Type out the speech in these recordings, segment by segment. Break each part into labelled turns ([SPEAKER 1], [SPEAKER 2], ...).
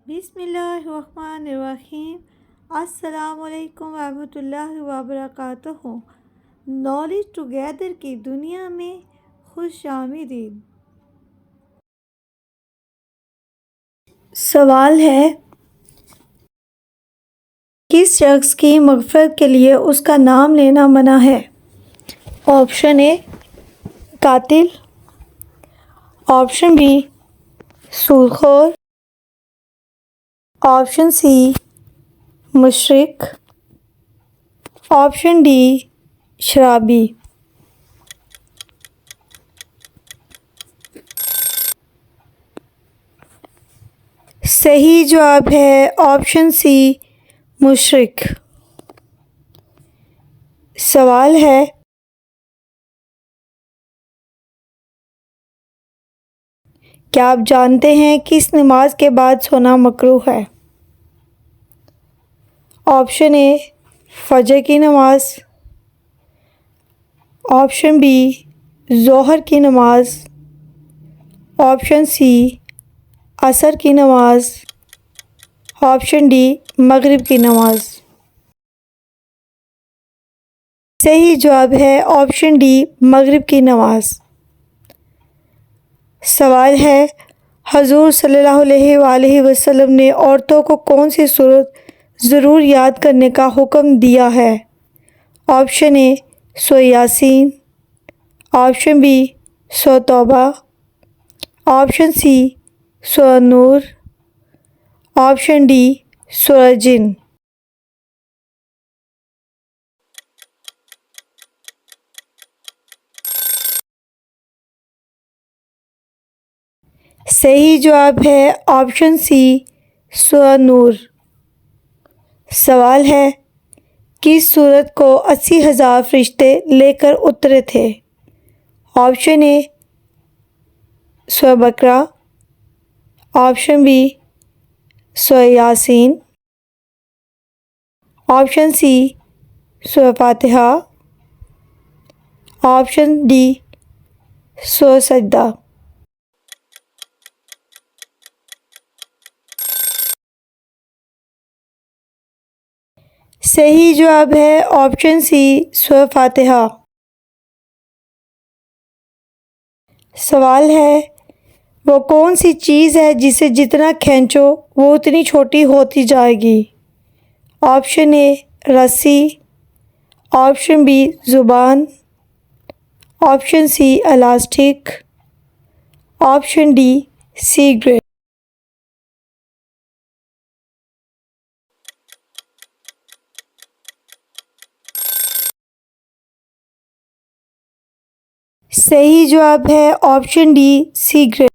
[SPEAKER 1] بسم اللہ الرحمن الرحیم۔ السلام علیکم ورحمۃ اللہ وبرکاتہ۔ نالج ٹوگیدر کی دنیا میں خوش آمدید۔ سوال ہے، کس شخص کی مغفرت کے لیے اس کا نام لینا منع ہے؟ آپشن اے قاتل، آپشن بی سود خور، آپشن سی مشرک، آپشن ڈی شرابی۔ صحیح جواب ہے آپشن سی مشرک۔ سوال ہے، کیا آپ جانتے ہیں کس نماز کے بعد سونا مکروہ ہے؟ آپشن اے فجر کی نماز، آپشن بی ظہر کی نماز، آپشن سی عصر کی نماز، آپشن ڈی مغرب کی نماز۔ صحیح جواب ہے آپشن ڈی مغرب کی نماز۔ سوال ہے، حضور صلی اللہ علیہ وآلہ وسلم نے عورتوں کو کون سی سورت ضرور یاد کرنے کا حکم دیا ہے؟ آپشن اے سورہ یاسین، آپشن بی سورہ توبہ، آپشن سی سورہ نور، آپشن ڈی سورہ جن۔ صحیح جواب ہے آپشن سی سورہ نور۔ سوال ہے، کس سورت کو 80,000 فرشتے لے کر اترے تھے؟ آپشن اے سورہ بقرہ، آپشن بی سورہ یاسین، آپشن سی سورہ فاتحہ، آپشن ڈی سورہ سجدہ۔ صحیح جواب ہے آپشن سی سورہ فاتحہ۔ سوال ہے، وہ کون سی چیز ہے جسے جتنا کھینچو وہ اتنی چھوٹی ہوتی جائے گی؟ آپشن اے رسی، آپشن بی زبان، option C elastic, option D cigarette. صحیح جواب ہے آپشن ڈی سگریٹ۔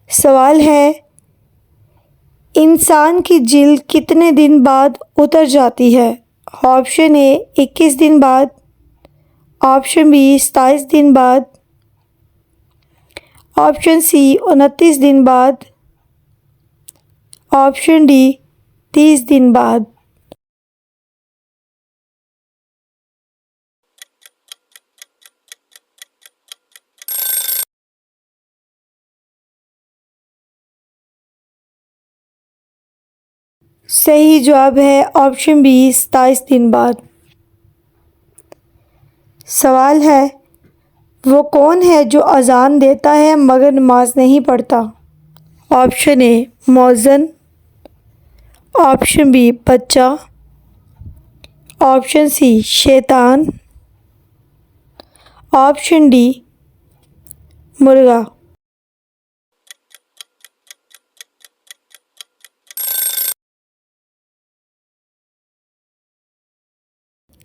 [SPEAKER 1] سوال ہے، انسان کی جلد کتنے دن بعد اتر جاتی ہے؟ آپشن اے 21 دن بعد، آپشن بی 27 دن بعد، آپشن سی 29 دن بعد، آپشن ڈی 30 دن بعد۔ صحیح جواب ہے آپشن بی 27 دن بعد۔ سوال ہے، وہ کون ہے جو اذان دیتا ہے مگر نماز نہیں پڑھتا؟ آپشن اے مؤذن، آپشن بی بچہ، آپشن سی شیطان، آپشن ڈی مرغا۔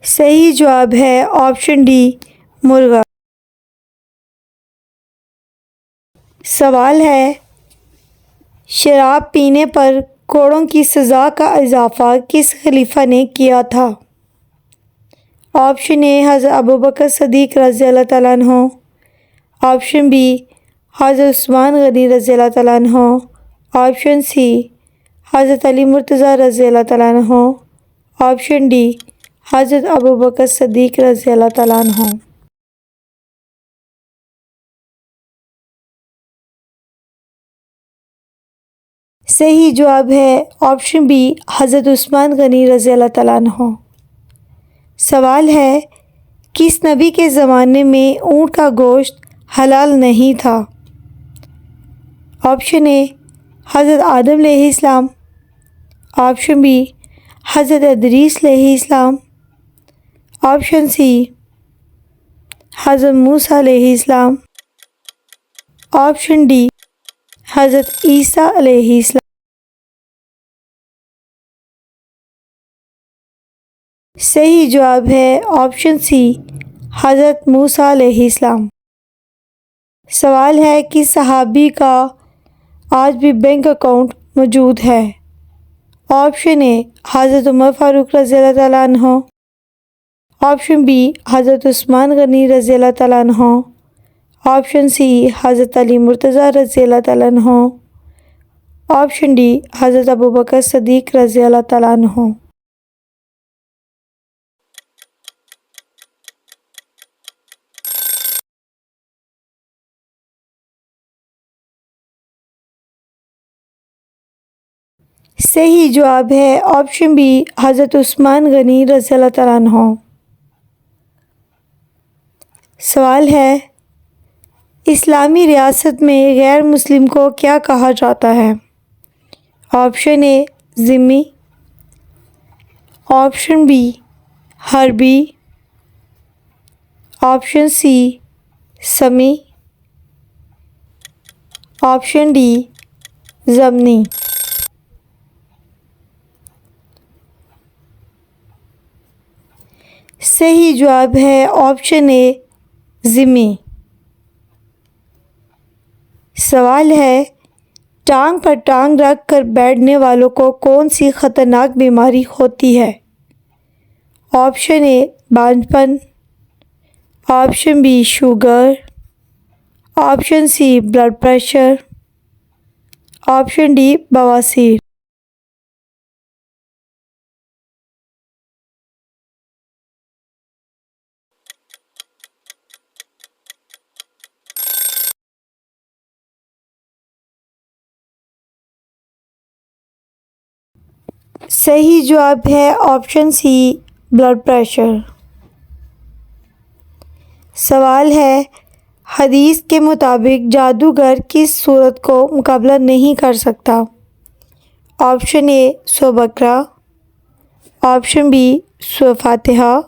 [SPEAKER 1] صحیح جواب ہے آپشن ڈی مرغا۔ سوال ہے، شراب پینے پر کوڑوں کی سزا کا اضافہ کس خلیفہ نے کیا تھا؟ آپشن اے حضرت ابوبکر صدیق رضی اللہ تعالیٰ عنہ، آپشن بی حضرت عثمان غنی رضی اللہ تعالیٰ عنہ، آپشن سی حضرت علی مرتضیٰ رضی اللہ تعالیٰ عنہ، آپشن ڈی حضرت ابوبکر صدیق رضی اللہ تعالیٰ عنہ۔ صحیح جواب ہے آپشن بی حضرت عثمان غنی رضی اللہ تعالیٰ عنہ۔ سوال ہے کس نبی کے زمانے میں اونٹ کا گوشت حلال نہیں تھا؟ آپشن اے حضرت آدم علیہ السلام، آپشن بی حضرت ادریس علیہ السلام، آپشن سی حضرت موسیٰ علیہ السلام، آپشن ڈی حضرت عیسیٰ علیہ السلام۔ صحیح جواب ہے آپشن سی حضرت موسیٰ علیہ السلام۔ سوال ہے کہ صحابی کا آج بھی بینک اکاؤنٹ موجود ہے؟ آپشن اے حضرت عمر فاروق رضی اللہ تعالیٰ عنہ، آپشن بی حضرت عثمان غنی رضی اللہ تعالیٰ عنہ، آپشن سی حضرت علی مرتضیٰ رضی اللہ تعالیٰ عنہ، آپشن ڈی حضرت ابوبکر صدیق رضی اللہ تعالیٰ عنہ۔ صحیح جواب ہے آپشن بی حضرت عثمان غنی رضی اللہ تعالیٰ عنہ۔ سوال ہے اسلامی ریاست میں غیر مسلم کو کیا کہا جاتا ہے؟ آپشن اے ذمی، آپشن بی حربی، آپشن سی سمی، آپشن ڈی ضمنی۔ صحیح جواب ہے آپشن اے ذمی۔ سوال ہے ٹانگ پر ٹانگ رکھ کر بیٹھنے والوں کو کون سی خطرناک بیماری ہوتی ہے؟ آپشن اے بانجھ پن، option B sugar, option C blood pressure, option D بواسیر۔ صحیح جواب ہے آپشن سی بلڈ پریشر۔ سوال ہے حدیث کے مطابق جادوگر کس صورت کو مقابلہ نہیں کر سکتا؟ آپشن اے سورہ بقرہ، آپشن بی سورہ فاتحہ،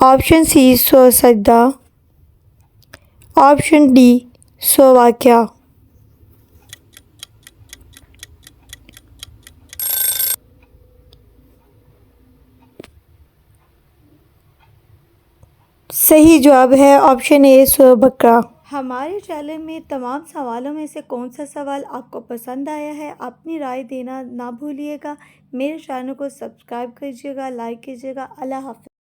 [SPEAKER 1] آپشن سی سورہ سجدہ، آپشن ڈی سورہ واقعہ۔ صحیح جواب ہے آپشن اے سورہ بقرہ۔ ہمارے چینل میں تمام سوالوں میں سے کون سا سوال آپ کو پسند آیا ہے؟ اپنی رائے دینا نہ بھولیے گا۔ میرے چینل کو سبسکرائب کیجیے گا، لائک کیجیے گا۔ اللہ حافظ۔